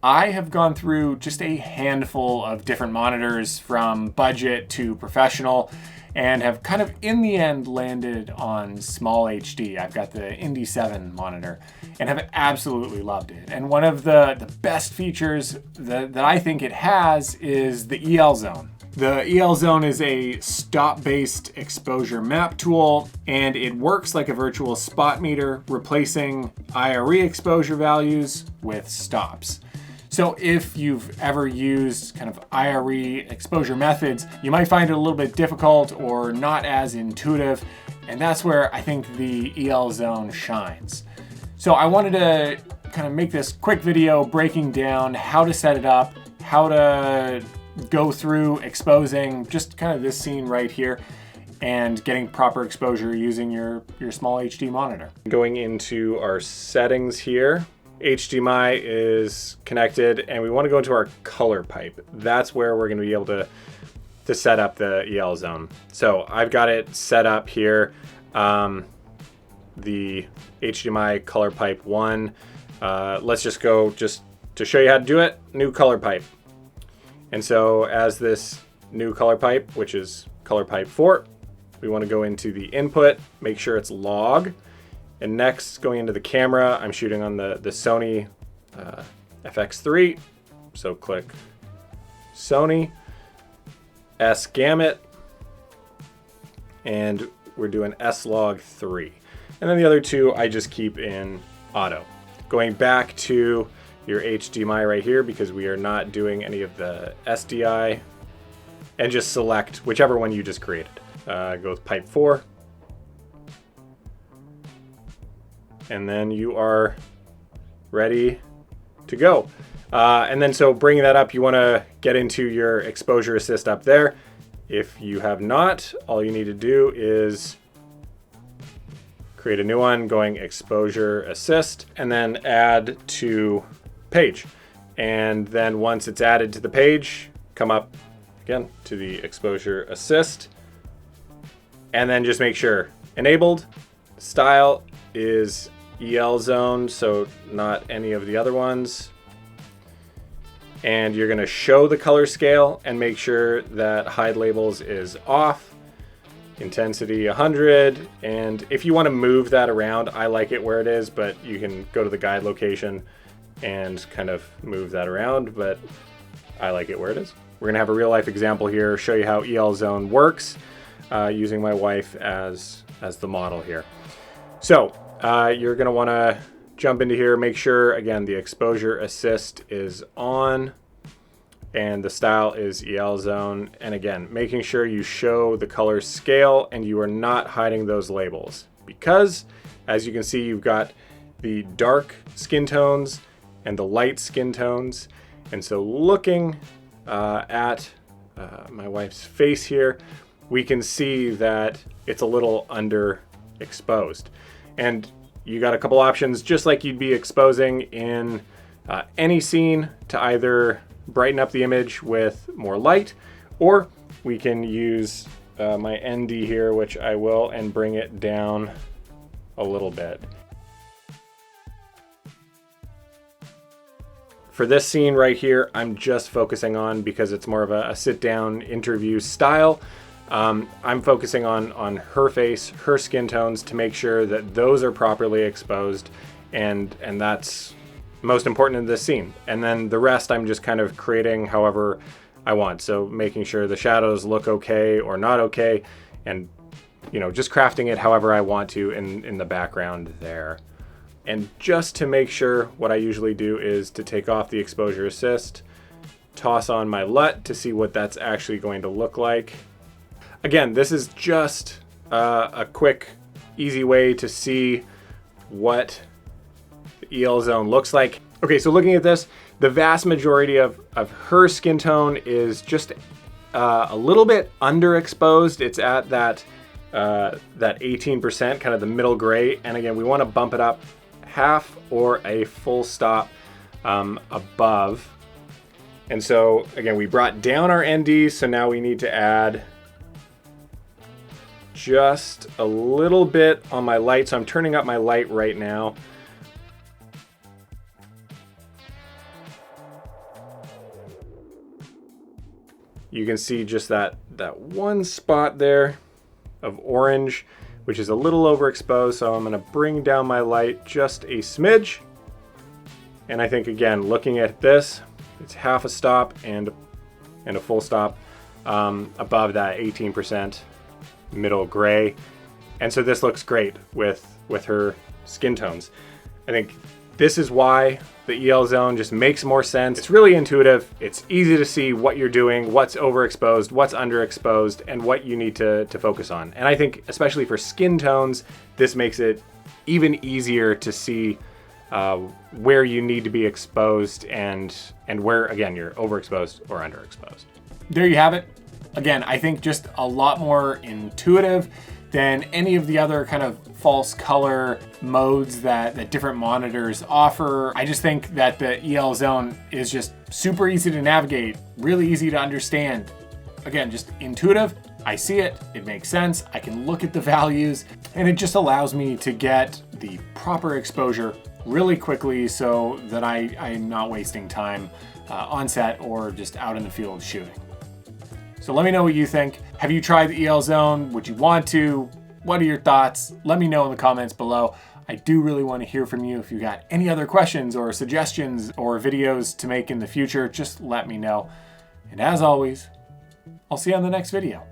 I have gone through just a handful of different monitors from budget to professional and have kind of in the end landed on SmallHD. I've got the Indy 7 monitor and have absolutely loved it. And one of the best features that I think it has is the EL Zone. The EL Zone is a stop-based exposure map tool, and it works like a virtual spot meter, replacing IRE exposure values with stops. So if you've ever used kind of IRE exposure methods, you might find it a little bit difficult or not as intuitive, and that's where I think the EL Zone shines. So I wanted to kind of make this quick video breaking down how to set it up, how to go through exposing just kind of this scene right here and getting proper exposure using your SmallHD monitor. Going into our settings here, HDMI is connected and we want to go into our color pipe. That's where we're going to be able to set up the EL Zone. So I've got it set up here. The HDMI color pipe 1. Let's just go just to show you how to do it. New color pipe. And so as this new color pipe, which is color pipe 4, we want to go into the input, make sure it's log. And next, going into the camera, I'm shooting on the Sony FX3. So click Sony, S gamut, and we're doing S log 3. And then the other two I just keep in auto. Going back to your HDMI right here, because we are not doing any of the SDI, and just select whichever one you just created. Go with pipe 4. And then you are ready to go. And then so bringing that up, you want to get into your exposure assist up there. If you have not, all you need to do is create a new one, going exposure assist, and then add to page. And then once it's added to the page, come up again to the exposure assist, and then just make sure enabled. Style is EL Zone, so not any of the other ones. And you're going to show the color scale and make sure that hide labels is off. Intensity 100, and if you want to move that around, I like it where it is, but you can go to the guide location and kind of move that around, but I like it where it is. We're going to have a real life example here, show you how EL Zone works, using my wife as the model here. So you're going to want to jump into here, make sure, again, the exposure assist is on and the style is EL Zone. And again, making sure you show the color scale and you are not hiding those labels, because as you can see, you've got the dark skin tones and the light skin tones. And so looking at my wife's face here, we can see that it's a little underexposed. And you got a couple options, just like you'd be exposing in any scene, to either brighten up the image with more light, or we can use my ND here, which I will, and bring it down a little bit. For this scene right here, I'm just focusing on, because it's more of a sit-down interview style, I'm focusing on her face, her skin tones, to make sure that those are properly exposed, and that's most important in this scene. And then the rest I'm just kind of creating however I want. So making sure the shadows look okay or not okay, and just crafting it however I want to in the background there. And just to make sure, what I usually do is to take off the exposure assist, toss on my LUT to see what that's actually going to look like. Again, this is just a quick, easy way to see what the EL Zone looks like. Okay, so looking at this, the vast majority of her skin tone is just a little bit underexposed. It's at that 18%, kind of the middle gray. And again, we want to bump it up half or a full stop above. And so again, we brought down our ND, so now we need to add just a little bit on my light. So I'm turning up my light right now. you can see just that one spot there of orange, which is a little overexposed. So I'm gonna bring down my light just a smidge. And I think, again, looking at this, it's half a stop and a full stop above that 18% middle gray. And so this looks great with her skin tones. I think this is why the EL zone just makes more sense. It's really intuitive. It's easy to see what you're doing, what's overexposed, what's underexposed, and what you need to focus on. And I think especially for skin tones, this makes it even easier to see where you need to be exposed and where, again, you're overexposed or underexposed. There you have it. Again, I think just a lot more intuitive than any of the other kind of false color modes that different monitors offer. I just think that the EL zone is just super easy to navigate, really easy to understand. Again, just intuitive. I see it, it makes sense. I can look at the values, and it just allows me to get the proper exposure really quickly so that I'm not wasting time on set or just out in the field shooting. So let me know what you think. Have you tried the EL zone? Would you want to? What are your thoughts? Let me know in the comments below. I do really want to hear from you. If you got any other questions or suggestions or videos to make in the future, just let me know. And as always, I'll see you on the next video.